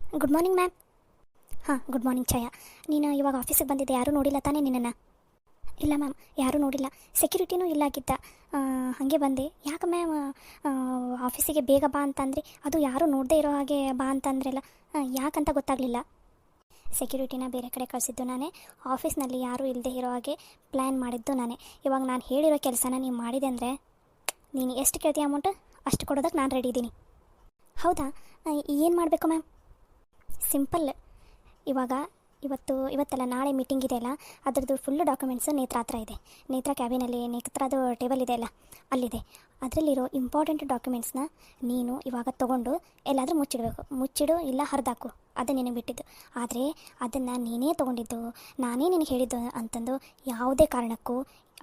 Good morning ma'am. ಹಾಂ, good morning ಛಾಯಾ. ನೀನು ಇವಾಗ ಆಫೀಸಿಗೆ ಬಂದಿದ್ದೆ, ಯಾರೂ ನೋಡಿಲ್ಲ ತಾನೇ ನಿನ್ನನ್ನು? ಇಲ್ಲ ಮ್ಯಾಮ್, ಯಾರೂ ನೋಡಿಲ್ಲ, ಸೆಕ್ಯೂರಿಟಿನೂ ಇಲ್ಲಾಗಿದ್ದ. ಹಾಗೆ ಬಂದೆ. ಯಾಕೆ ಮ್ಯಾಮ್ ಆಫೀಸಿಗೆ ಬೇಗ ಬಾ ಅಂತಂದರೆ, ಅದು ಯಾರೂ ನೋಡದೇ ಇರೋ ಹಾಗೆ ಬಾ ಅಂತಂದ್ರಲ್ಲ, ಯಾಕಂತ ಗೊತ್ತಾಗಲಿಲ್ಲ. ಸೆಕ್ಯೂರಿಟಿನ ಬೇರೆ ಕಡೆ ಕಳಿಸಿದ್ದು ನಾನೇ, ಆಫೀಸ್ನಲ್ಲಿ ಯಾರೂ ಇಲ್ಲದೆ ಇರೋ ಹಾಗೆ ಪ್ಲ್ಯಾನ್ ಮಾಡಿದ್ದು ನಾನೇ. ಇವಾಗ ನಾನು ಹೇಳಿರೋ ಕೆಲಸನ ನೀವು ಮಾಡಿದೆ ಅಂದರೆ, ನೀನು ಎಷ್ಟು ಕೇಳ್ತೀಯ ಅಮೌಂಟ್ ಅಷ್ಟು ಕೊಡೋದಕ್ಕೆ ನಾನು ರೆಡಿ ಇದ್ದೀನಿ. ಹೌದಾ? ಏನು ಮಾಡಬೇಕು ಮ್ಯಾಮ್? ಸಿಂಪಲ್. ಇವಾಗ ಇವತ್ತಲ್ಲ ನಾಳೆ ಮೀಟಿಂಗ್ ಇದೆಯಲ್ಲ, ಅದರದ್ದು ಫುಲ್ಲು ಡಾಕ್ಯುಮೆಂಟ್ಸು ನೇತ್ರ ಹತ್ರ ಇದೆ. ನೇತ್ರ ಕ್ಯಾಬಿನಲ್ಲಿ ನೇತ್ರದು ಟೇಬಲ್ ಇದೆ ಅಲ್ಲ, ಅಲ್ಲಿದೆ. ಅದರಲ್ಲಿರೋ ಇಂಪಾರ್ಟೆಂಟ್ ಡಾಕ್ಯುಮೆಂಟ್ಸ್ನ ನೀನು ಇವಾಗ ತೊಗೊಂಡು ಎಲ್ಲಾದರೂ ಮುಚ್ಚಿಡಬೇಕು. ಮುಚ್ಚಿಡು ಇಲ್ಲ ಹರಿದಾಕು, ಅದು ನಿನಗೆ ಬಿಟ್ಟಿದ್ದು. ಆದರೆ ಅದನ್ನು ನೀನೇ ತೊಗೊಂಡಿದ್ದು, ನಾನೇ ನಿನಗೆ ಹೇಳಿದ್ದು ಅಂತಂದು ಯಾವುದೇ ಕಾರಣಕ್ಕೂ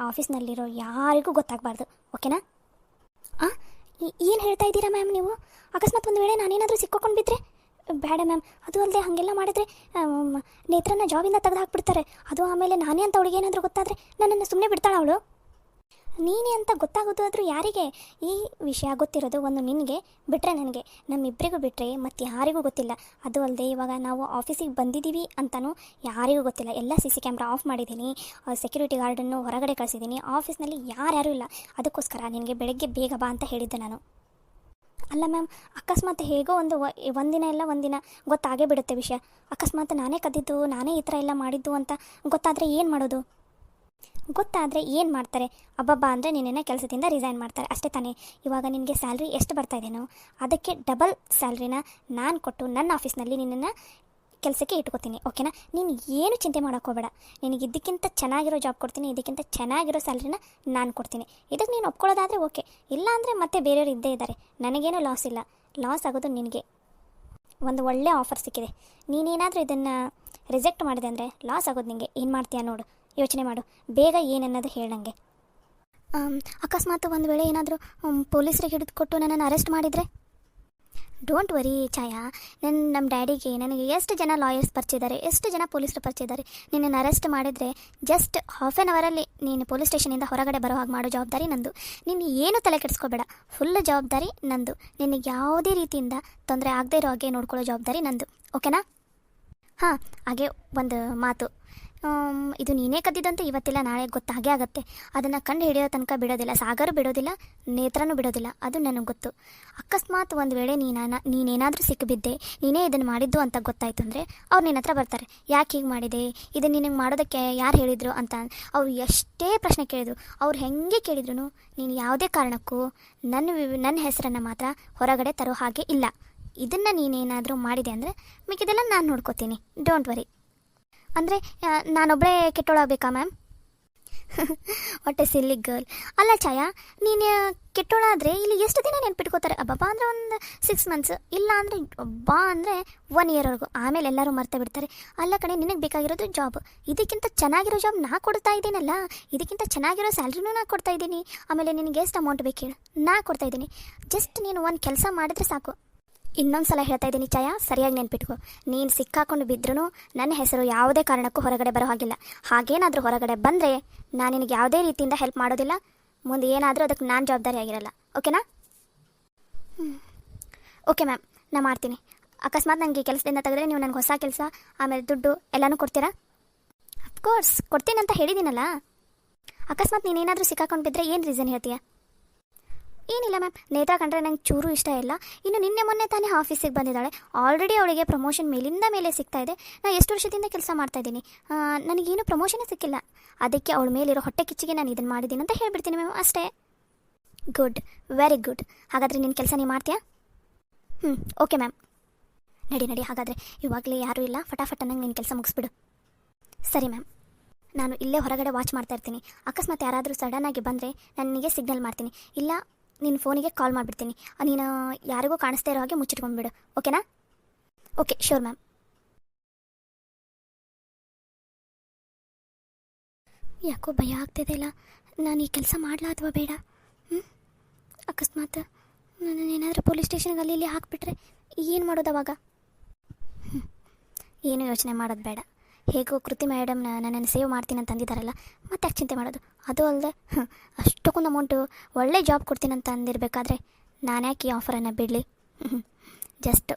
ಆಫೀಸ್ನಲ್ಲಿರೋ ಯಾರಿಗೂ ಗೊತ್ತಾಗಬಾರ್ದು. ಓಕೆನಾ? ಏನು ಹೇಳ್ತಾ ಇದ್ದೀರಾ ಮ್ಯಾಮ್ ನೀವು? ಅಕಸ್ಮಾತ್ ಒಂದು ವೇಳೆ ನಾನೇನಾದರೂ ಸಿಕ್ಕೋಕೊಂಡು ಬಿದ್ದರೆ? ಬೇಡ ಮ್ಯಾಮ್. ಅದು ಅಲ್ಲದೆ ಹಾಗೆಲ್ಲ ಮಾಡಿದ್ರೆ ನೇತ್ರನ ಜಾಬಿಂದ ತೆಗೆದು ಹಾಕ್ಬಿಡ್ತಾರೆ. ಅದು ಆಮೇಲೆ ನಾನೇ ಅಂತ ಅವಳಿಗೆ ಏನಾದರೂ ಗೊತ್ತಾದರೆ ನನ್ನನ್ನು ಸುಮ್ಮನೆ ಬಿಡ್ತಾಳೆ ಅವಳು? ನೀನೇ ಅಂತ ಗೊತ್ತಾಗೋದು ಆದರೂ ಯಾರಿಗೆ? ಈ ವಿಷಯ ಗೊತ್ತಿರೋದು ಒಂದು ನಿನಗೆ, ಬಿಟ್ಟರೆ ನನಗೆ, ನಮ್ಮಿಬ್ಬರಿಗೂ ಬಿಟ್ಟರೆ ಮತ್ತು ಯಾರಿಗೂ ಗೊತ್ತಿಲ್ಲ. ಅದು ಅಲ್ಲದೆ ಇವಾಗ ನಾವು ಆಫೀಸಿಗೆ ಬಂದಿದ್ದೀವಿ ಅಂತಲೂ ಯಾರಿಗೂ ಗೊತ್ತಿಲ್ಲ. ಎಲ್ಲ CC ಕ್ಯಾಮ್ರಾ ಆಫ್ ಮಾಡಿದ್ದೀನಿ, ಸೆಕ್ಯೂರಿಟಿ ಗಾರ್ಡನ್ನು ಹೊರಗಡೆ ಕಳಿಸಿದ್ದೀನಿ. ಆಫೀಸ್ನಲ್ಲಿ ಯಾರ್ಯಾರೂ ಇಲ್ಲ. ಅದಕ್ಕೋಸ್ಕರ ನಿನಗೆ ಬೆಳಗ್ಗೆ ಬೇಗ ಬಾ ಅಂತ ಹೇಳಿದ್ದೆ ನಾನು. ಅಲ್ಲ ಮ್ಯಾಮ್, ಅಕಸ್ಮಾತ್ ಹೇಗೋ ಒಂದಿನ ಎಲ್ಲ ಒಂದಿನ ಗೊತ್ತಾಗೇ ಬಿಡುತ್ತೆ ವಿಷಯ. ಅಕಸ್ಮಾತ್ ನಾನೇ ಕದ್ದಿದ್ದು, ನಾನೇ ಈ ಥರ ಎಲ್ಲ ಮಾಡಿದ್ದು ಅಂತ ಗೊತ್ತಾದರೆ ಏನು ಮಾಡೋದು? ಗೊತ್ತಾದರೆ ಏನು ಮಾಡ್ತಾರೆ? ಅಬ್ಬಬ್ಬಾ ಅಂದರೆ ನಿನ್ನನ್ನು ಕೆಲಸದಿಂದ ರಿಸೈನ್ ಮಾಡ್ತಾರೆ, ಅಷ್ಟೇ ತಾನೇ. ಇವಾಗ ನಿನಗೆ ಸ್ಯಾಲ್ರಿ ಎಷ್ಟು ಬರ್ತಾಯಿದ್ದೇನೋ ಅದಕ್ಕೆ ಡಬಲ್ ಸ್ಯಾಲ್ರಿನ ನಾನು ಕೊಟ್ಟು ನನ್ನ ಆಫೀಸ್ನಲ್ಲಿ ನಿನ್ನನ್ನು ಕೆಲಸಕ್ಕೆ ಇಟ್ಕೋತೀನಿ. ಓಕೆನಾ? ನೀನು ಏನು ಚಿಂತೆ ಮಾಡೋಕ್ಕೋಬೇಡ. ನಿನಗೆ ಇದಕ್ಕಿಂತ ಚೆನ್ನಾಗಿರೋ ಜಾಬ್ ಕೊಡ್ತೀನಿ, ಇದಕ್ಕಿಂತ ಚೆನ್ನಾಗಿರೋ ಸ್ಯಾಲ್ರಿನ ನಾನು ಕೊಡ್ತೀನಿ. ಇದಕ್ಕೆ ನೀನು ಒಪ್ಕೊಳ್ಳೋದಾದರೆ ಓಕೆ, ಇಲ್ಲ ಅಂದರೆ ಮತ್ತೆ ಬೇರೆಯವರು ಇದ್ದೇ ಇದ್ದಾರೆ. ನನಗೇನೂ ಲಾಸ್ ಇಲ್ಲ. ಲಾಸ್ ಆಗೋದು ನಿನಗೆ. ಒಂದು ಒಳ್ಳೆ ಆಫರ್ ಸಿಕ್ಕಿದೆ, ನೀನೇನಾದರೂ ಇದನ್ನು ರಿಜೆಕ್ಟ್ ಮಾಡಿದೆ ಅಂದರೆ ಲಾಸ್ ಆಗೋದು ನಿನಗೆ. ಏನು ಮಾಡ್ತೀಯಾ ನೋಡು, ಯೋಚನೆ ಮಾಡು. ಬೇಗ ಏನನ್ನೋದು ಹೇಳಂಗೆ. ಅಕಸ್ಮಾತ್ ಒಂದು ವೇಳೆ ಏನಾದರೂ ಪೊಲೀಸರಿಗೆ ಹಿಡಿದು ಕೊಟ್ಟು ನನ್ನನ್ನು ಅರೆಸ್ಟ್ ಮಾಡಿದರೆ? ಡೋಂಟ್ ವರಿ ಛಾಯಾ, ನಮ್ಮ ಡ್ಯಾಡಿಗೆ ನನಗೆ ಎಷ್ಟು ಜನ ಲಾಯರ್ಸ್ ಪರಿಚಯಿದ್ದಾರೆ, ಎಷ್ಟು ಜನ ಪೊಲೀಸರು ಪರಿಚಯಿದ್ದಾರೆ. ನಿನ್ನನ್ನು ಅರೆಸ್ಟ್ ಮಾಡಿದರೆ ಜಸ್ಟ್ ಹಾಫ್ ಆನ್ ಅವರಲ್ಲಿ ನೀನು ಪೊಲೀಸ್ ಸ್ಟೇಷನಿಂದ ಹೊರಗಡೆ ಬರೋ ಹಾಗೆ ಮಾಡೋ ಜವಾಬ್ದಾರಿ ನಂದು. ನೀನು ಏನು ತಲೆ ಕೆಡಿಸ್ಕೋಬೇಡ, ಫುಲ್ ಜವಾಬ್ದಾರಿ ನಂದು. ನಿನಗೆ ಯಾವುದೇ ರೀತಿಯಿಂದ ತೊಂದರೆ ಆಗದೇ ಇರೋ ಹಾಗೆ ನೋಡ್ಕೊಳ್ಳೋ ಜವಾಬ್ದಾರಿ ನಂದು. ಓಕೆನಾ? ಹಾಂ, ಹಾಗೆ ಒಂದು ಮಾತು, ಇದು ನೀನೇ ಕದ್ದಿದ್ದಂತ ಇವತ್ತಿಲ್ಲ ನಾಳೆ ಗೊತ್ತಾಗೇ ಆಗುತ್ತೆ. ಅದನ್ನು ಕಂಡು ಹಿಡಿಯೋ ತನಕ ಬಿಡೋದಿಲ್ಲ, ಸಾಗರು ಬಿಡೋದಿಲ್ಲ, ನೇತ್ರನೂ ಬಿಡೋದಿಲ್ಲ. ಅದು ನನಗೆ ಗೊತ್ತು. ಅಕಸ್ಮಾತ್ ಒಂದು ವೇಳೆ ನೀನೇನಾದರೂ ಸಿಕ್ಕಿಬಿದ್ದೆ, ನೀನೇ ಇದನ್ನು ಮಾಡಿದ್ದು ಅಂತ ಗೊತ್ತಾಯಿತು ಅಂದರೆ ಅವ್ರು ನಿನ್ನ ಹತ್ರ ಬರ್ತಾರೆ. ಯಾಕೆ ಹೀಗೆ ಮಾಡಿದೆ, ಇದನ್ನು ನಿನಗೆ ಮಾಡೋದಕ್ಕೆ ಯಾರು ಹೇಳಿದರು ಅಂತ. ಅವ್ರು ಎಷ್ಟೇ ಪ್ರಶ್ನೆ ಕೇಳಿದ್ರು, ಅವ್ರು ಹೆಂಗೆ ಕೇಳಿದ್ರು ನೀನು ಯಾವುದೇ ಕಾರಣಕ್ಕೂ ನನ್ನ ಹೆಸರನ್ನು ಮಾತ್ರ ಹೊರಗಡೆ ತರೋ ಹಾಗೆ ಇಲ್ಲ. ಇದನ್ನು ನೀನೇನಾದರೂ ಮಾಡಿದೆ ಅಂದರೆ ಮಿಕ್ಕಿದೆಲ್ಲ ನಾನು ನೋಡ್ಕೋತೀನಿ. Don't worry. ಅಂದರೆ ನಾನೊಬ್ಬಳೇ ಕೆಟ್ಟೋಳಾಗಬೇಕಾ ಮ್ಯಾಮ್? ಹೊಟ್ಟೆ ಸಿಲ್ಲಿ ಗರ್ಲ್. ಅಲ್ಲ ಛಾಯಾ, ನೀನು ಕೆಟ್ಟೋಳಾದರೆ ಇಲ್ಲಿ ಎಷ್ಟು ದಿನ ನೆನ್ಪಿಟ್ಕೋತಾರೆ? ಅಬ್ಬಬ್ಬಾ ಅಂದರೆ ಒಂದು 6 ಮಂತ್ಸ್, ಇಲ್ಲ ಅಂದರೆ ಬಾ ಅಂದರೆ 1 ಇಯರ್ವರೆಗೂ. ಆಮೇಲೆ ಎಲ್ಲರೂ ಮರ್ತೇ ಬಿಡ್ತಾರೆ. ಅಲ್ಲ ಕಡೆ, ನಿನಗೆ ಬೇಕಾಗಿರೋದು ಜಾಬ್. ಇದಕ್ಕಿಂತ ಚೆನ್ನಾಗಿರೋ ಜಾಬ್ ನಾ ಕೊಡ್ತಾ ಇದ್ದೀನಲ್ಲ, ಇದಕ್ಕಿಂತ ಚೆನ್ನಾಗಿರೋ ಸ್ಯಾಲ್ರಿನೂ ನಾ ಕೊಡ್ತಾ ಇದ್ದೀನಿ. ಆಮೇಲೆ ನಿನಗೆ ಎಷ್ಟು ಅಮೌಂಟ್ ಬೇಕು ಹೇಳು, ನಾ ಕೊಡ್ತಾ ಇದ್ದೀನಿ. ಜಸ್ಟ್ ನೀನು ಒಂದು ಕೆಲಸ ಮಾಡಿದ್ರೆ ಸಾಕು. ಇನ್ನೊಂದು ಸಲ ಹೇಳ್ತಾ ಇದ್ದೀನಿ ಛಾಯಾ, ಸರಿಯಾಗಿ ನೆನ್ಪಿಟ್ಕೊ. ನೀನು ಸಿಕ್ಕಾಕೊಂಡು ಬಿದ್ದರೂ ನನ್ನ ಹೆಸರು ಯಾವುದೇ ಕಾರಣಕ್ಕೂ ಹೊರಗಡೆ ಬರೋ ಹಾಗಿಲ್ಲ. ಹಾಗೇನಾದರೂ ಹೊರಗಡೆ ಬಂದರೆ ನಾನು ನಿನಗೆ ಯಾವುದೇ ರೀತಿಯಿಂದ ಹೆಲ್ಪ್ ಮಾಡೋದಿಲ್ಲ. ಮುಂದೆ ಏನಾದರೂ ಅದಕ್ಕೆ ನಾನು ಜವಾಬ್ದಾರಿ ಆಗಿರಲ್ಲ. ಓಕೆನಾ? ಓಕೆ ಮ್ಯಾಮ್, ನಾನು ಮಾಡ್ತೀನಿ. ಅಕಸ್ಮಾತ್ ನನಗೆ ಕೆಲಸದಿಂದ ತೆಗೆದ್ರೆ ನೀವು ನನಗೆ ಹೊಸ ಕೆಲಸ ಆಮೇಲೆ ದುಡ್ಡು ಎಲ್ಲನೂ ಕೊಡ್ತೀರಾ? ಅಫ್ಕೋರ್ಸ್ ಕೊಡ್ತೀನಿ ಅಂತ ಹೇಳಿದ್ದೀನಲ್ಲ. ಅಕಸ್ಮಾತ್ ನೀನೇನಾದರೂ ಸಿಕ್ಕಾಕೊಂಡು ಬಿದ್ದರೆ ಏನು ರೀಸನ್ ಹೇಳ್ತೀಯಾ? ಏನಿಲ್ಲ ಮ್ಯಾಮ್, ನೇತ್ರ ಕಂಡ್ರೆ ನಂಗೆ ಚೂರು ಇಷ್ಟ ಇಲ್ಲ. ಇನ್ನು ನಿನ್ನೆ ಮೊನ್ನೆ ತಾನೇ ಆಫೀಸಿಗೆ ಬಂದಿದ್ದಾಳೆ. ಆಲ್ರೆಡಿ ಅವಳಿಗೆ ಪ್ರಮೋಷನ್ ಮೇಲಿಂದ ಮೇಲೆ ಸಿಗ್ತಾ ಇದೆ. ನಾನು ಎಷ್ಟು ವರ್ಷದಿಂದ ಕೆಲಸ ಮಾಡ್ತಾಯಿದ್ದೀನಿ, ನನಗೇನು ಪ್ರಮೋಷನೇ ಸಿಕ್ಕಿಲ್ಲ. ಅದಕ್ಕೆ ಅವಳ ಮೇಲಿರೋ ಹೊಟ್ಟೆ ಕಿಚ್ಚಿಗೆ ನಾನು ಇದನ್ನು ಮಾಡಿದ್ದೀನಿ ಅಂತ ಹೇಳ್ಬಿಡ್ತೀನಿ ಮ್ಯಾಮ್, ಅಷ್ಟೇ. Good, very good. ಹಾಗಾದರೆ ನಿನ್ನ ಕೆಲಸ ನೀನು ಮಾಡ್ತೀಯಾ? Okay ma'am. ನಡಿ ಹಾಗಾದರೆ, ಇವಾಗಲೇ ಯಾರೂ ಇಲ್ಲ, ಫಟಾಫಟ್ ನಂಗೆ ನಿನ್ನ ಕೆಲಸ ಮುಗಿಸ್ಬಿಡು. ಸರಿ ಮ್ಯಾಮ್. ನಾನು ಇಲ್ಲೇ ಹೊರಗಡೆ ವಾಚ್ ಮಾಡ್ತಾ ಇರ್ತೀನಿ. ಅಕಸ್ಮಾತ್ ಯಾರಾದರೂ ಸಡನ್ನಾಗಿ ಬಂದರೆ ನನಗೆ ಸಿಗ್ನಲ್ ಮಾಡ್ತೀನಿ, ಇಲ್ಲ ನಿನ್ನ ಫೋನಿಗೆ ಕಾಲ್ ಮಾಡಿಬಿಡ್ತೀನಿ. ನೀನು ಯಾರಿಗೂ ಕಾಣಿಸ್ತಾ ಇರೋ ಹಾಗೆ ಮುಚ್ಚಿಟ್ಕೊಂಡ್ಬಿಡು. ಓಕೆನಾ? Okay, sure ma'am. ಯಾಕೋ ಭಯ ಆಗ್ತಿದೆ ಇಲ್ಲ, ನಾನು ಈ ಕೆಲಸ ಮಾಡಲಾ ಅಥವಾ ಬೇಡ? ಅಕಸ್ಮಾತ್ ನನ್ನನ್ನೇನಾದರೂ ಪೊಲೀಸ್ ಸ್ಟೇಷನ್ಗೆ ಅಲ್ಲಿ ಇಲ್ಲಿ ಹಾಕಿಬಿಟ್ರೆ ಏನು ಮಾಡೋದು ಅವಾಗ? ಏನು ಯೋಚನೆ ಮಾಡೋದು ಬೇಡ. ಹೇಗೋ ಕೃತಿ ಮೇಡಮ್ ನನ್ನನ್ನು ಸೇವ್ ಮಾಡ್ತೀನಿ ಅಂತ ಅಂದಿದ್ದಾರಲ್ಲ, ಮತ್ತೆ ಯಾಕೆ ಚಿಂತೆ ಮಾಡೋದು? ಅದು ಅಲ್ಲದೆ ಅಷ್ಟಕ್ಕೊಂದು ಅಮೌಂಟು, ಒಳ್ಳೆ ಜಾಬ್ ಕೊಡ್ತೀನಿ ಅಂತ ಅಂದಿರಬೇಕಾದ್ರೆ ನಾನು ಯಾಕೆ ಈ ಆಫರನ್ನು ಬಿಡಲಿ? ಜಸ್ಟ್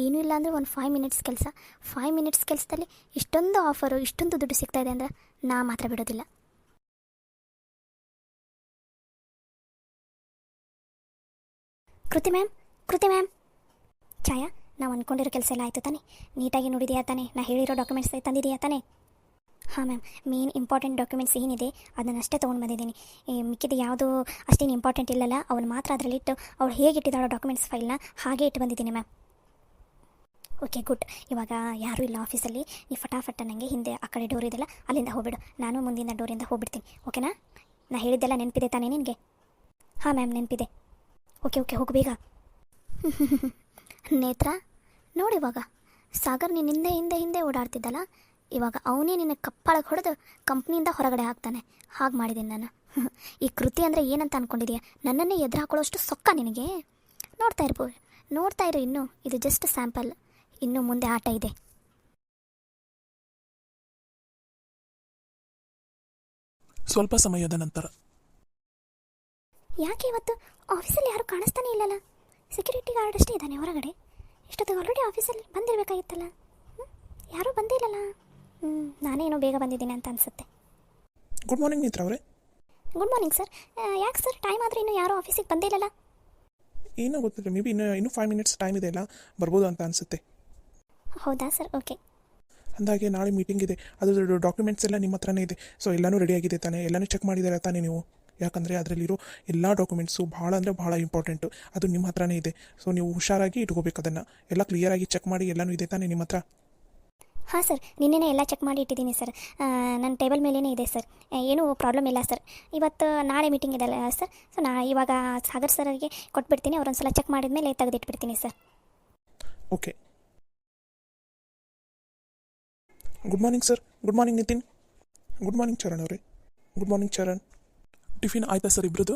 ಏನೂ ಇಲ್ಲ ಅಂದರೆ ಒಂದು 5 ಮಿನಿಟ್ಸ್ ಕೆಲಸ. 5 ಮಿನಿಟ್ಸ್ ಕೆಲಸದಲ್ಲಿ ಇಷ್ಟೊಂದು ಆಫರು, ಇಷ್ಟೊಂದು ದುಡ್ಡು ಸಿಗ್ತಾ ಇದೆ ಅಂದರೆ ನಾ ಮಾತ್ರ ಬಿಡೋದಿಲ್ಲ. ಕೃತಿ ಮ್ಯಾಮ್, ಕೃತಿ ಮ್ಯಾಮ್. ಛಾಯಾ, ನಾವು ಅಂದ್ಕೊಂಡಿರೋ ಕೆಲಸ ಎಲ್ಲ ಆಯಿತು ತಾನೆ? ನೀಟಾಗಿ ನೋಡಿದೆಯಾ ತಾನೆ? ನಾ ಹೇಳಿರೋ ಡಾಕ್ಯುಮೆಂಟ್ಸ್ ತಂದಿದೆಯಾ ತಾನೆ? ಹಾಂ ಮ್ಯಾಮ್, ಮೇನ್ ಇಂಪಾರ್ಟೆಂಟ್ ಡಾಕ್ಯುಮೆಂಟ್ಸ್ ಏನಿದೆ ಅದನ್ನಷ್ಟೇ ತೊಗೊಂಡು ಬಂದಿದ್ದೀನಿ. ಮಿಕ್ಕಿದ ಯಾವುದೂ ಅಷ್ಟೇನು ಇಂಪಾರ್ಟೆಂಟ್ ಇಲ್ಲಲ್ಲ, ಅವನು ಮಾತ್ರ ಅದರಲ್ಲಿಟ್ಟು ಅವಳು ಹೇಗೆ ಇಟ್ಟಿದ್ದಾಳೋ ಡಾಕ್ಯುಮೆಂಟ್ಸ್ ಫೈಲ್ನ ಹಾಗೆ ಇಟ್ಟು ಬಂದಿದ್ದೀನಿ ಮ್ಯಾಮ್. Okay, good. ಇವಾಗ ಯಾರೂ ಇಲ್ಲ ಆಫೀಸಲ್ಲಿ, ನೀವು ಫಟಾಫಟ್ ನನಗೆ ಹಿಂದೆ ಆ ಕಡೆ ಡೋರ್ ಇದೆಯಲ್ಲ ಅಲ್ಲಿಂದ ಹೋಗ್ಬಿಡು, ನಾನು ಮುಂದಿನ ಡೋರಿಂದ ಹೋಗ್ಬಿಡ್ತೀನಿ. ಓಕೆನಾ? ನಾ ಹೇಳಿದ್ದೆಲ್ಲ ನೆನಪಿದೆ ತಾನೇ ನಿನಗೆ? ಹಾಂ ಮ್ಯಾಮ್, ನೆನಪಿದೆ. ಓಕೆ ಓಕೆ, ಹೋಗು ಬೇಗ. ನೇತ್ರ, ನೋಡಿವಾಗ ಸಾಗರ್ ನೀನು ಹಿಂದೆ ಹಿಂದೆ ಹಿಂದೆ ಓಡಾಡ್ತಿದ್ದಲ್ಲ, ಇವಾಗ ಅವನೇ ನಿನ್ನ ಕಪ್ಪಳಕ್ಕೆ ಹೊಡೆದು ಕಂಪ್ನಿಯಿಂದ ಹೊರಗಡೆ ಹಾಕ್ತಾನೆ. ಹಾಗೆ ಮಾಡಿದ್ದೀನಿ ನಾನು. ಈ ಕೃತಿ ಅಂದರೆ ಏನಂತ ಅಂದ್ಕೊಂಡಿದೀಯ? ನನ್ನನ್ನೇ ಎದುರು ಹಾಕೊಳ್ಳೋಷ್ಟು ಸೊಕ್ಕ ನಿನಗೆ? ನೋಡ್ತಾ ಇರು, ಇನ್ನೂ ಇದು ಜಸ್ಟ್ ಸ್ಯಾಂಪಲ್, ಇನ್ನೂ ಮುಂದೆ ಆಟ ಇದೆ. ಸ್ವಲ್ಪ ಸಮಯದ ನಂತರ. ಯಾಕೆ ಇವತ್ತು ಆಫೀಸಲ್ಲಿ ಯಾರೂ ಕಾಣಿಸ್ತಾನೆ ಇಲ್ಲಲ್ಲ? ಸೆಕ್ಯೂರಿಟಿ ಗಾರ್ಡ್ ಅಷ್ಟೇ ಇದ್ದಾನೆ ಹೊರಗಡೆ. ಇಷ್ಟೊತ್ತಿಗೆ ಆಲ್ರೆಡಿ ಆಫೀಸಲ್ಲಿ ಬಂದಿರಬೇಕಾಗಿತ್ತಲ್ಲ, ಯಾರೂ ಬಂದೇ ಇಲ್ಲಲ್ಲ. ನಾನೇನೋ ಬೇಗ ಬಂದಿದ್ದೀನಿ ಅಂತ ಅನಿಸುತ್ತೆ. ಗುಡ್ ಮಾರ್ನಿಂಗ್ ನೇತ್ರ ಅವರೇ. Good morning sir. ಯಾಕೆ ಸರ್ ಟೈಮ್ ಆದರೆ ಇನ್ನೂ ಯಾರೂ ಆಫೀಸಿಗೆ ಬಂದೇ ಇಲ್ಲಲ್ಲ? ಏನೋ ಗೊತ್ತಿಲ್ಲ, ಮೇ ಬಿ ಇನ್ನೂ 5 ಮಿನಿಟ್ಸ್ ಟೈಮ್ ಇದೆ ಅಲ್ಲ, ಬರ್ಬೋದು ಅಂತ ಅನಿಸುತ್ತೆ. ಹೌದಾ ಸರ್? ಓಕೆ. ಅಂದಾಗೆ ನಾಳೆ ಮೀಟಿಂಗ್ ಇದೆ, ಅದ್ರ ಡಾಕ್ಯುಮೆಂಟ್ಸ್ ಎಲ್ಲ ನಿಮ್ಮ ಹತ್ರನೇ ಇದೆ. ಸೊ ಎಲ್ಲನೂ ರೆಡಿಯಾಗಿದೆ ತಾನೇ? ಎಲ್ಲನೂ ಚೆಕ್ ಮಾಡಿದ್ದಾರೆ ತಾನೇ ನೀವು? ಯಾಕಂದರೆ ಅದರಲ್ಲಿರೋ ಎಲ್ಲ ಡಾಕ್ಯುಮೆಂಟ್ಸು ಭಾಳ ಅಂದರೆ ಭಾಳ ಇಂಪಾರ್ಟೆಂಟು, ಅದು ನಿಮ್ಮ ಹತ್ರನೇ ಇದೆ. ಸೊ ನೀವು ಹುಷಾರಾಗಿ ಇಟ್ಕೋಬೇಕು, ಅದನ್ನು ಎಲ್ಲ ಕ್ಲಿಯರಾಗಿ ಚೆಕ್ ಮಾಡಿ ಎಲ್ಲನೂ ಇದೆ ತಾನೇ ನಿಮ್ಮ ಹತ್ರ? ಹಾಂ ಸರ್, ನಿನ್ನೆನೇ ಎಲ್ಲ ಚೆಕ್ ಮಾಡಿ ಇಟ್ಟಿದ್ದೀನಿ ಸರ್. ನನ್ನ ಟೇಬಲ್ ಮೇಲೇ ಇದೆ ಸರ್, ಏನೂ ಪ್ರಾಬ್ಲಮ್ ಇಲ್ಲ ಸರ್. ಇವತ್ತು ನಾಳೆ ಮೀಟಿಂಗ್ ಇದೆಯಲ್ಲ ಸರ್, ಸೊ ಇವಾಗ ಸಾಗರ್ ಸರ್ಗೆ ಕೊಟ್ಬಿಡ್ತೀನಿ, ಅವರೊಂದು ಸಲ ಚೆಕ್ ಮಾಡಿದ ಮೇಲೆ ತೆಗೆದಿಟ್ಬಿಡ್ತೀನಿ sir. Okay. Good morning sir. Good morning Nitin. Good morning Charan ಅವರೇ. Good morning Charan. ಟಿಫಿನ್ ಆಯಿತಾ ಸರ್ ಇಬ್ಬರದು?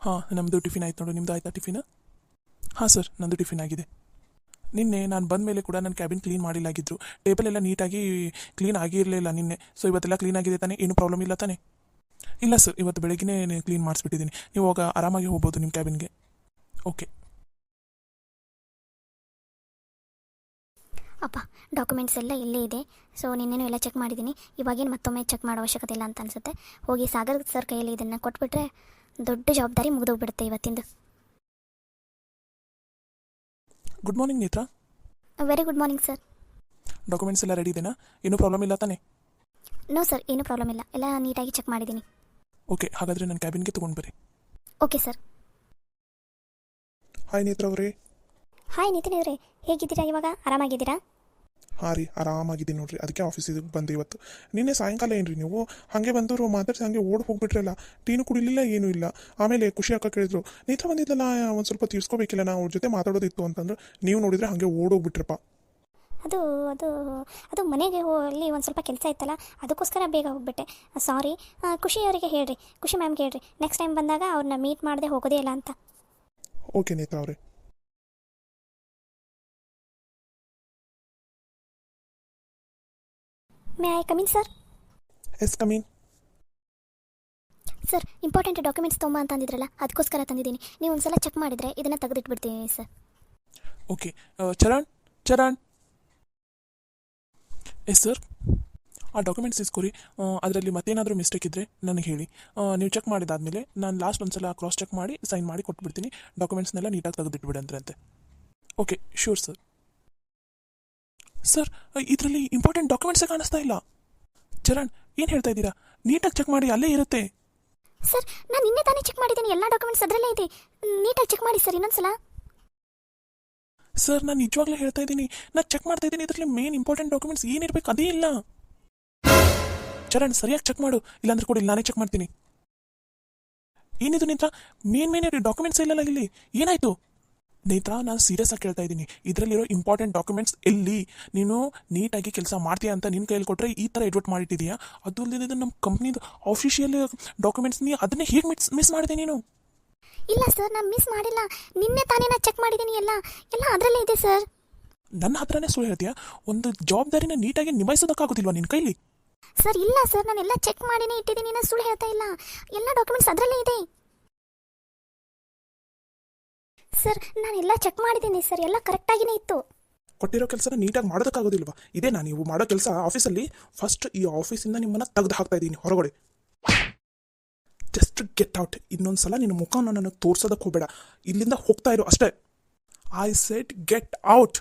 ಹಾಂ, ನಮ್ಮದು ಟಿಫಿನ್ ಆಯ್ತು ನೋಡು. ನಿಮ್ಮದು ಆಯಿತಾ ಟಿಫಿನ್? ಹಾಂ ಸರ್, ನಂದು ಟಿಫಿನ್ ಆಗಿದೆ. ನಿನ್ನೆ ನಾನು ಬಂದ ಮೇಲೆ ಕೂಡ ನನ್ನ ಕ್ಯಾಬಿನ್ ಕ್ಲೀನ್ ಮಾಡಿಲ್ಲಾಗಿದ್ರು, ಟೇಬಲ್ ಎಲ್ಲ ನೀಟಾಗಿ ಕ್ಲೀನ್ ಆಗಿರಲಿಲ್ಲ ನಿನ್ನೆ. ಸೊ ಇವತ್ತೆಲ್ಲ ಕ್ಲೀನ್ ಆಗಿದೆ ತಾನೇ? ಏನೂ ಪ್ರಾಬ್ಲಮ್ ಇಲ್ಲ ತಾನೇ? ಇಲ್ಲ ಸರ್, ಇವತ್ತು ಬೆಳಗ್ಗೆ ಕ್ಲೀನ್ ಮಾಡಿಸ್ಬಿಟ್ಟಿದ್ದೀನಿ. ನೀವು ಹೋಗ ಆರಾಮಾಗಿ ಹೋಗ್ಬೋದು ನಿಮ್ಮ ಕ್ಯಾಬಿನ್ಗೆ. ಓಕೆ. ಅಪ್ಪ, ಡಾಕ್ಯುಮೆಂಟ್ಸ್ ಎಲ್ಲ ಇಲ್ಲೇ ಇದೆ. ಸೊ ನಿನ್ನೆನೂ ಎಲ್ಲ ಚೆಕ್ ಮಾಡಿದ್ದೀನಿ. ಇವಾಗೇನು ಮತ್ತೊಮ್ಮೆ ಚೆಕ್ ಮಾಡೋ ಅವಶ್ಯಕತೆ ಇಲ್ಲ ಅಂತ ಅನಿಸುತ್ತೆ. ಹೋಗಿ ಸಾಗರ್ ಸರ್ ಕೈಯಲ್ಲಿ ಇದನ್ನು ಕೊಟ್ಬಿಟ್ರೆ ದೊಡ್ಡ ಜವಾಬ್ದಾರಿ ಮುಗಿದೋಗ್ಬಿಡುತ್ತೆ ಇವತ್ತಿಂದು. ಗುಡ್ ಮಾರ್ನಿಂಗ್ ನೇತ್ರ. Very good morning sir. Documents ಎಲ್ಲ ರೆಡಿ ಇದೆನಾ? ಏನೂ ಪ್ರಾಬ್ಲಮ್ ಇಲ್ಲ ತಾನೇ? ನೋ ಸರ್, ಏನೂ ಪ್ರಾಬ್ಲಮ್ ಇಲ್ಲ, ಎಲ್ಲ ನೀಟಾಗಿ ಚೆಕ್ ಮಾಡಿದ್ದೀನಿ. ಓಕೆ, ಹಾಗಾದರೆ ನನ್ನ ಕ್ಯಾಬಿನ್ಗೆ ತೊಗೊಂಡು ಬರ್ರಿ. Okay sir. ಹಾಯ್ ನೇತ್ರ ಅವರೇ. ಹಾಯ್ ನಿತಿನ್ ಅವರೇ, ಹೇಗಿದ್ದೀರಾ? ಇವಾಗ ಆರಾಮಾಗಿದ್ದೀರಾ? ಹಾಂ ರೀ, ಆರಾಮಾಗಿದ್ದೀನಿ ನೋಡ್ರಿ. ಅದಕ್ಕೆ ಆಫೀಸಿಗೆ ಬಂದು ಇವತ್ತು. ನಿನ್ನೆ ಸಾಯಂಕಾಲ ಏನು ರೀ ನೀವು ಹಾಗೆ ಬಂದರು ಮಾತಾಡ್ಸಿ ಹಾಗೆ ಓಡಿ ಹೋಗ್ಬಿಟ್ರಲ್ಲ, ಟೀನು ಕುಡಿಲಿಲ್ಲ, ಏನೂ ಇಲ್ಲ. ಆಮೇಲೆ ಖುಷಿ ಅಕ್ಕ ಕೇಳಿದ್ರು, ನೇತ್ರ ಬಂದಿದ್ದಲ್ಲ, ಒಂದು ಸ್ವಲ್ಪ ತೀರ್ಸ್ಕೋಬೇಕಿಲ್ಲ, ನಾವು ಅವ್ರ ಜೊತೆ ಮಾತಾಡೋದಿತ್ತು ಅಂತಂದ್ರೆ ನೀವು ನೋಡಿದ್ರೆ ಹಾಗೆ ಓಡೋಗ್ಬಿಟ್ರಪ್ಪ. ಅದು ಅದು ಅದು ಮನೆಗೆ ಅಲ್ಲಿ ಒಂದು ಸ್ವಲ್ಪ ಕೆಲಸ ಇತ್ತಲ್ಲ, ಅದಕ್ಕೋಸ್ಕರ ಬೇಗ ಹೋಗ್ಬಿಟ್ಟೆ. ಸಾರಿ. ಖುಷಿ ಅವರಿಗೆ ಹೇಳ್ರಿ, ಖುಷಿ ಮ್ಯಾಮ್ಗೆ ಹೇಳ್ರಿ, ನೆಕ್ಸ್ಟ್ ಟೈಮ್ ಬಂದಾಗ ಅವ್ರನ್ನ ಮೀಟ್ ಮಾಡದೆ ಹೋಗೋದೇ ಇಲ್ಲ ಅಂತ. ಓಕೆ ನೇತ್ರ ಅವರೇ. May I come in sir? Yes, come in. Sir, important documents ತೊಗೊಂಬ ಅಂತ ಅಂದಿದ್ರಲ್ಲ, ಅದಕ್ಕೋಸ್ಕರ ತಂದಿದ್ದೀನಿ. ನೀವು ಒಂದು ಸಲ ಚೆಕ್ ಮಾಡಿದರೆ ಇದನ್ನು ತೆಗೆದಿಟ್ಬಿಡ್ತೀನಿ sir. Okay. Charan. Yes sir. ಆ ಡಾಕ್ಯುಮೆಂಟ್ಸ್ ಇಸ್ಕೊರಿ. ಅದರಲ್ಲಿ ಮತ್ತೇನಾದರೂ ಮಿಸ್ಟೇಕ್ ಇದ್ದರೆ ನನಗೆ ಹೇಳಿ. ನೀವು ಚೆಕ್ ಮಾಡಿದಾದಮೇಲೆ ನಾನು ಲಾಸ್ಟ್ ಒಂದು ಸಲ ಕ್ರಾಸ್ ಚೆಕ್ ಮಾಡಿ ಸೈನ್ ಮಾಡಿ ಕೊಟ್ಬಿಡ್ತೀನಿ. ಡಾಕ್ಯುಮೆಂಟ್ಸ್ನೆಲ್ಲ ನೀಟಾಗಿ ತೆಗೆದಿಟ್ಬಿಡಂದ್ರಂತೆ. Okay, sure sir. ಸರ್, ಇದರಲ್ಲಿ ಇಂಪಾರ್ಟೆಂಟ್ ಡಾಕ್ಯುಮೆಂಟ್ಸೇ ಕಾಣಿಸ್ತಾ ಇಲ್ಲ. ಚರಣ್, ಏನು ಹೇಳ್ತಾ ಇದ್ದೀರಾ? ನೀಟಾಗಿ ಚೆಕ್ ಮಾಡಿ, ಅಲ್ಲೇ ಇರುತ್ತೆ. ಸರ್, ನಾನು ನಿನ್ನೆ ತಾನೇ ಚೆಕ್ ಮಾಡಿದ್ದೀನಿ, ಎಲ್ಲ ಡಾಕ್ಯುಮೆಂಟ್ಸ್ ಅದರಲ್ಲೇ ಇದೆ. ನೀಟಾಗಿ ಚೆಕ್ ಮಾಡಿ ಸರ್ ಇನ್ನೊಂದ್ಸಲ. ಸರ್, ನಾನು ನಿಜವಾಗ್ಲೂ ಹೇಳ್ತಾ ಇದ್ದೀನಿ, ನಾನು ಚೆಕ್ ಮಾಡ್ತಾ ಇದ್ದೀನಿ. ಇದರಲ್ಲಿ ಮೇನ್ ಇಂಪಾರ್ಟೆಂಟ್ ಡಾಕ್ಯುಮೆಂಟ್ಸ್ ಏನಿರಬೇಕು ಅದೇ ಇಲ್ಲ. ಚರಣ್, ಸರಿಯಾಗಿ ಚೆಕ್ ಮಾಡು, ಇಲ್ಲಾಂದ್ರೆ ಕೊಡಿ, ನಾನೇ ಚೆಕ್ ಮಾಡ್ತೀನಿ. ಏನಿದು ನೇತ್ರ, ಮೇನ್ ಡಾಕ್ಯುಮೆಂಟ್ಸ್ ಇಲ್ಲಲ್ಲ ಇಲ್ಲಿ, ಏನಾಯ್ತು? ನೇತ್ರ, ನಾನು ಸೀರಿಯಸ್ ಆಗಿ ಕೇಳ್ತಾ ಇದ್ದೀನಿ, ಇದರಲ್ಲಿರೋ ಇಂಪಾರ್ಟೆಂಟ್ ಡಾಕ್ಯುಮೆಂಟ್ಸ್ ಎಲ್ಲಿ? ನೀನು ನೀಟಾಗಿ ಕೆಲಸ ಮಾಡ್ತೀಯಾ ಅಂತ ನಿನ್ನ ಕೈಯಲ್ಲಿ ಕೊಟ್ಟರೆ ಈ ಥರ ಎಡ್ವರ್ಟ್ ಮಾಡಿಟ್ಟಿದೆಯಾ? ಅದು ಅಲ್ಲದೆ ನಮ್ಮ ಕಂಪ್ನಿದು ಆಫಿಷಿಯಲ್ ಡಾಕ್ಯುಮೆಂಟ್ಸ್ ಅದನ್ನೇ ಹೇಗೆ ಮಿಸ್ ಮಾಡಿದೆ ನೀನು? ಇಲ್ಲ ಸರ್, ನಾನು ಮಿಸ್ ಮಾಡಿಲ್ಲ. ನಿನ್ನೆ ತಾನೇ ನಾನು ಚೆಕ್ ಮಾಡಿದ್ದೀನಿ, ಎಲ್ಲ ಅದರಲ್ಲೇ ಇದೆ ಸರ್. ನನ್ನ ಹತ್ರನೇ ಸುಳ್ಳು ಹೇಳ್ತೀಯಾ? ಒಂದು ಜವಾಬ್ದಾರಿನ ನೀಟಾಗಿ ನಿಭಾಯಿಸೋದಕ್ಕಾಗೋದಿಲ್ವಾ ನಿನ್ನ ಕೈಲಿ? ಸರ್, ಇಲ್ಲ ಸರ್, ನಾನೆಲ್ಲ ಚೆಕ್ ಮಾಡಿನೇ ಇಟ್ಟಿದ್ದೀನಿ, ನಾನು ಸುಳ್ಳು ಹೇಳ್ತಾ ಇಲ್ಲ. ಎಲ್ಲ ಡಾಕ್ಯುಮೆಂಟ್ಸ್ ಅದರಲ್ಲೇ ಇದೆ. ಸರ್ ನಾನೆಲ್ಲ ಚೆಕ್ ಮಾಡಿದ್ದೀನಿ ಸರ್, ಎಲ್ಲ ಕರೆಕ್ಟಾಗಿಯೇ ಇತ್ತು. ಕೊಟ್ಟಿರೋ ಕೆಲಸನ ನೀಟಾಗಿ ಮಾಡೋದಕ್ಕಾಗೋದಿಲ್ವಾ? ಇದೇನಾ ನೀವು ಮಾಡೋ ಕೆಲಸ ಆಫೀಸಲ್ಲಿ? ಫಸ್ಟ್ ಈ ಆಫೀಸಿಂದ ನಿಮ್ಮನ್ನು ತೆಗೆದು ಹಾಕ್ತಾ ಇದ್ದೀನಿ ಹೊರಗಡೆ. Just get out. ಇನ್ನೊಂದ್ಸಲ ನಿನ್ನ ಮುಖವನ್ನು ನನಗೆ ತೋರ್ಸೋದಕ್ಕೆ ಹೋಗಬೇಡ. ಇಲ್ಲಿಂದ ಹೋಗ್ತಾ ಇರು ಅಷ್ಟೇ. I said get out.